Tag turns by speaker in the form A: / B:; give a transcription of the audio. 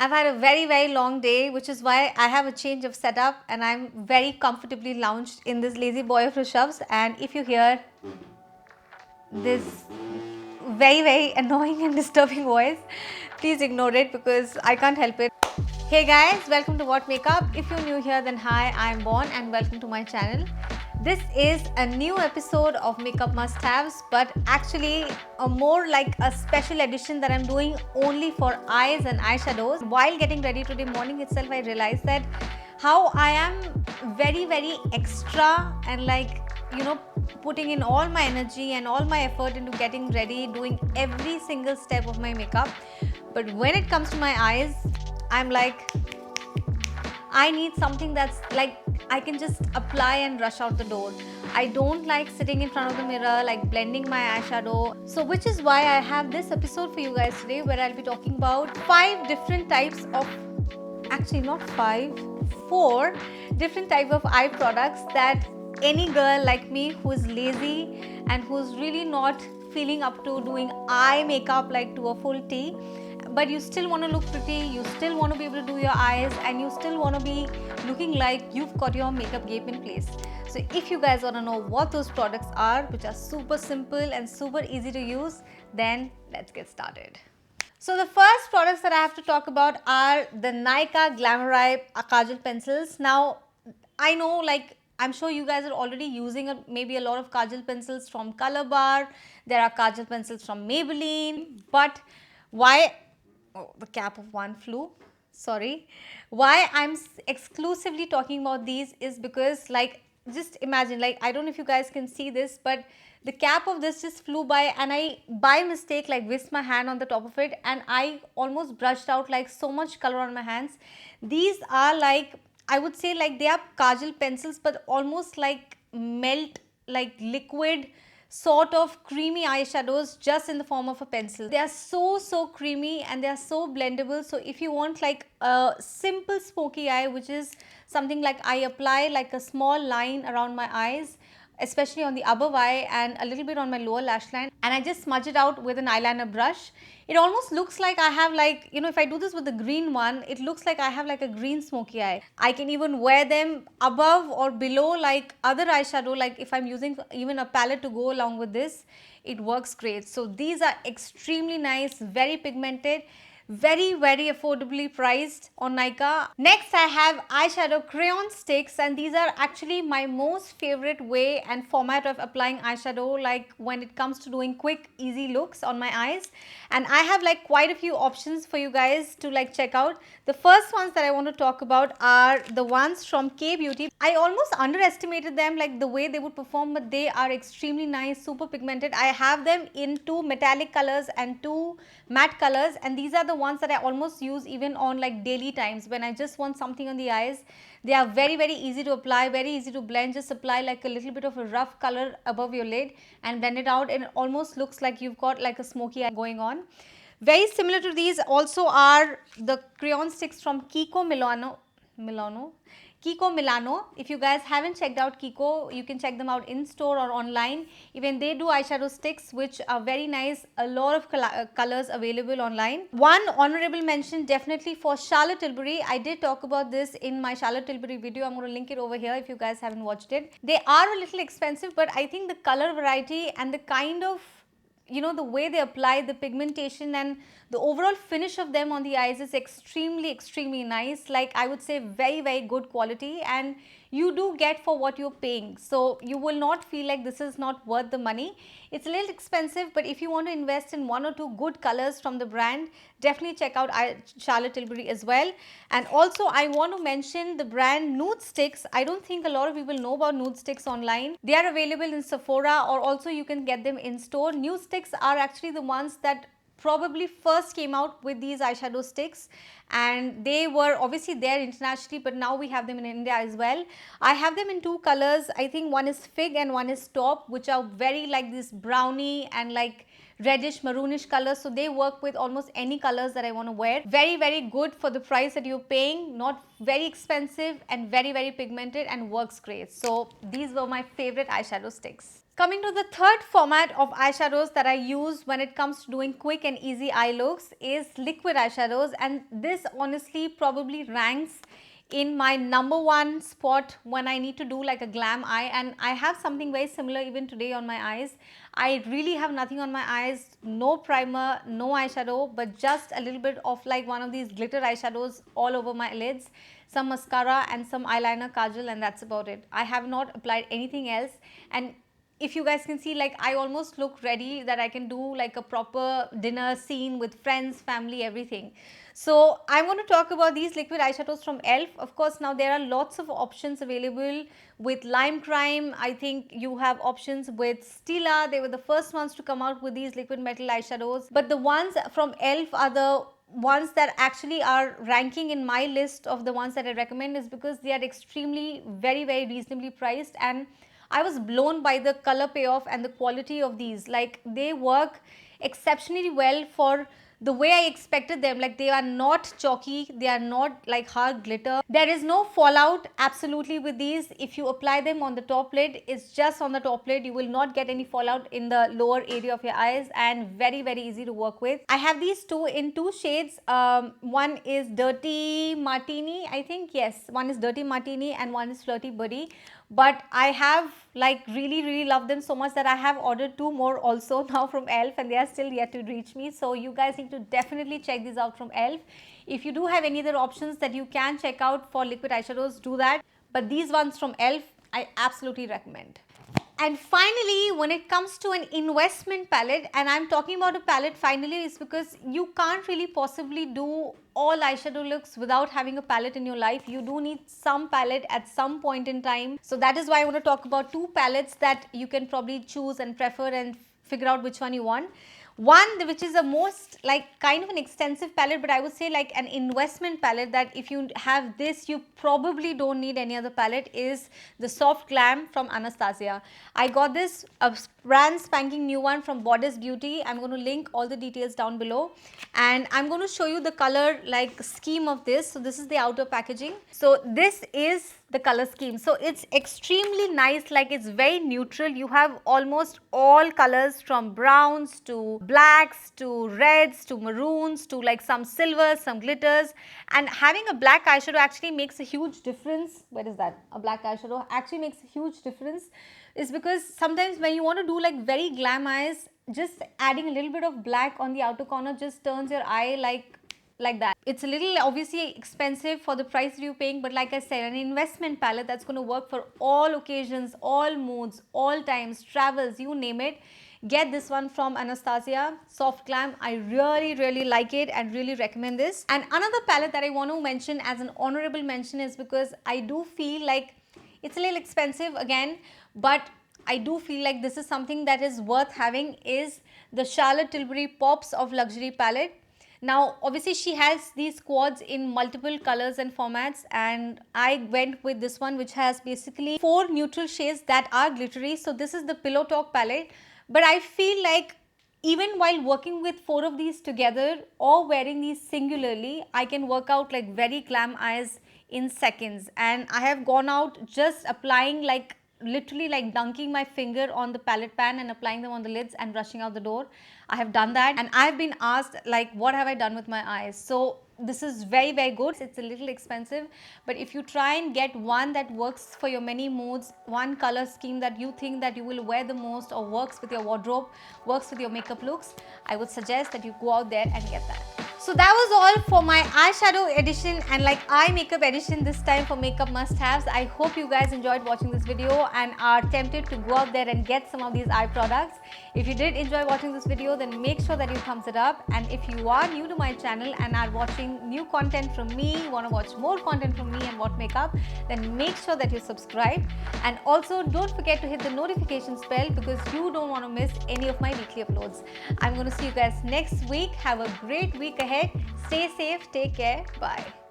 A: I've had a very long day, which is why I have a change of setup and I'm very comfortably lounged in this lazy boy of Rishabh's. And if you hear this very annoying and disturbing voice, please ignore it because I can't help it. Hey guys, welcome to What Makeup. If you're new here, then hi, I'm Bon and welcome to my channel. This is a new episode of Makeup Must Haves, but actually a more like a special edition that I'm doing only for eyes and eyeshadows. While getting ready today morning itself, I realized that how I am very extra and putting in all my energy and all my effort into getting ready, doing every single step of my makeup. But when it comes to my eyes, I'm like, I need something that's like I can just apply and rush out the door. I don't like sitting in front of the mirror, like blending my eyeshadow. So which is why I have this episode for you guys today, where I'll be talking about 5 different types of, actually not 5, 4 different type of eye products that any girl like me who is lazy and who's really not feeling up to doing eye makeup like to a full T, but you still want to look pretty, you still want to be able to do your eyes, and you still want to be looking like you've got your makeup game in place. So if you guys want to know what those products are, which are super simple and super easy to use, then let's get started. So the first products that I have to talk about are the Nykaa Glamour Eye Kajal pencils. Now, I know, like, I'm sure you guys are already using maybe a lot of Kajal pencils from Color Bar. There are Kajal pencils from Maybelline. But why, oh, the cap of one flew. Sorry. Why I'm exclusively talking about these is because, like, just imagine, like, I don't know if you guys can see this, but the cap of this just flew by and I by mistake like whisked my hand on the top of it and I almost brushed out like so much color on my hands. These are like, I would say, like they are kajal pencils, but almost like melt, like liquid sort of creamy eyeshadows just in the form of a pencil. They are so creamy and they are so blendable. So if you want like a simple smoky eye, which is something like I apply like a small line around my eyes, especially on the above eye and a little bit on my lower lash line, and I just smudge it out with an eyeliner brush. It almost looks like I have, like, you know, if I do this with the green one, it looks like I have like a green smoky eye. I can even wear them above or below like other eyeshadow, like if I'm using even a palette to go along with this, it works great. So these are extremely nice, very pigmented, very affordably priced on Nykaa. Next I have eyeshadow crayon sticks, and these are actually my most favorite way and format of applying eyeshadow, like when it comes to doing quick easy looks on my eyes. And I have like quite a few options for you guys to like check out. The first ones that I want to talk about are the ones from Kay Beauty. I almost underestimated them, like the way they would perform, but they are extremely nice, super pigmented. I have them in 2 metallic colors and 2 matte colors, and these are the ones that I almost use even on like daily times when I just want something on the eyes. They are very easy to apply, very easy to blend. Just apply like a little bit of a rough color above your lid and blend it out, and it almost looks like you've got like a smoky eye going on. Very similar to these also are the crayon sticks from Kiko Milano. If you guys haven't checked out Kiko, you can check them out in store or online. Even they do eyeshadow sticks, which are very nice. A lot of colors available online. One honorable mention definitely for Charlotte Tilbury. I did talk about this in my Charlotte Tilbury video. I'm going to link it over here if you guys haven't watched it. They are a little expensive, but I think the color variety and the kind of, you know, the way they apply the pigmentation and the overall finish of them on the eyes is extremely nice. Like, I would say very good quality, and you do get for what you're paying. So you will not feel like this is not worth the money. It's a little expensive, but if you want to invest in 1 or 2 good colors from the brand, definitely check out Charlotte Tilbury as well. And also I want to mention the brand Nude Sticks. I don't think a lot of people know about Nude Sticks online. They are available in Sephora, or also you can get them in store. Nude Sticks are actually the ones that probably first came out with these eyeshadow sticks, and they were obviously there internationally, but now we have them in India as well. I have them in 2 colors. I think one is Fig and one is Top, which are very like this brownie and like reddish maroonish colors. So they work with almost any colors that I want to wear. Very good for the price that you're paying. Not very expensive and very pigmented, and works great. So these were my favorite eyeshadow sticks. Coming to the third format of eyeshadows that I use when it comes to doing quick and easy eye looks is liquid eyeshadows, and this honestly probably ranks in my number one spot when I need to do like a glam eye. And I have something very similar even today on my eyes. I really have nothing on my eyes, no primer, no eyeshadow, but just a little bit of like one of these glitter eyeshadows all over my lids, some mascara and some eyeliner, kajal, and that's about it. I have not applied anything else. And if you guys can see, like I almost look ready that I can do like a proper dinner scene with friends, family, everything. So I'm going to talk about these liquid eyeshadows from e.l.f. Of course, now there are lots of options available with Lime Crime. I think you have options with Stila. They were the first ones to come out with these liquid metal eyeshadows. But the ones from e.l.f. are the ones that actually are ranking in my list of the ones that I recommend, is because they are extremely very reasonably priced, and I was blown by the color payoff and the quality of these. Like they work exceptionally well for the way I expected them. Like they are not chalky, they are not like hard glitter. There is no fallout absolutely with these. If you apply them on the top lid, it's just on the top lid. You will not get any fallout in the lower area of your eyes, and very easy to work with. I have these two in two shades. One is Dirty Martini, I think. Yes, one is Dirty Martini and one is Flirty Buddy. But I have like really loved them so much that I have ordered two more also now from e.l.f. and they are still yet to reach me. So you guys need to definitely check these out from e.l.f. If you do have any other options that you can check out for liquid eyeshadows, do that. But these ones from e.l.f. I absolutely recommend. And finally, when it comes to an investment palette, and I'm talking about a palette finally, is because you can't really possibly do all eyeshadow looks without having a palette in your life. You do need some palette at some point in time. So that is why I want to talk about two palettes that you can probably choose and prefer and figure out which one you want. One which is the most like kind of an extensive palette, but I would say like an investment palette, that if you have this you probably don't need any other palette, is the Soft Glam from Anastasia. I got this a brand spanking new one from Bodice Beauty. I'm going to link all the details down below, and I'm going to show you the color like scheme of this. So this is the outer packaging. So this is the color scheme. So it's extremely nice, like it's very neutral. You have almost all colors from browns to blacks to reds to maroons to like some silvers, some glitters, and having a black eyeshadow actually makes a huge difference. Where is that? A black eyeshadow actually makes a huge difference, is because sometimes when you want to do like very glam eyes, just adding a little bit of black on the outer corner just turns your eye like that. It's a little obviously expensive for the price you're paying, but like I said, an investment palette that's going to work for all occasions, all moods, all times, travels, you name it. Get this one from Anastasia, Soft Glam. I really like it and really recommend this. And another palette that I want to mention as an honorable mention is because I do feel like it's a little expensive again, but I do feel like this is something that is worth having, is the Charlotte Tilbury Pops of Luxury palette. Now obviously she has these quads in multiple colors and formats, and I went with this one which has basically 4 neutral shades that are glittery. So this is the Pillow Talk palette, but I feel like even while working with 4 of these together or wearing these singularly, I can work out like very glam eyes in seconds. And I have gone out just applying like literally like dunking my finger on the palette pan and applying them on the lids and rushing out the door. I have done that, and I have been asked like what have I done with my eyes. So this is very good. It's a little expensive, but if you try and get one that works for your many moods, one color scheme that you think that you will wear the most or works with your wardrobe, works with your makeup looks, I would suggest that you go out there and get that. So that was all for my eyeshadow edition and like eye makeup edition this time for makeup must-haves. I hope you guys enjoyed watching this video and are tempted to go out there and get some of these eye products. If you did enjoy watching this video, then make sure that you thumbs it up. And if you are new to my channel and are watching new content from me, want to watch more content from me and What Makeup, then make sure that you subscribe. And also don't forget to hit the notifications bell because you don't want to miss any of my weekly uploads. I'm going to see you guys next week. Have a great week ahead. Stay safe. Take care. Bye.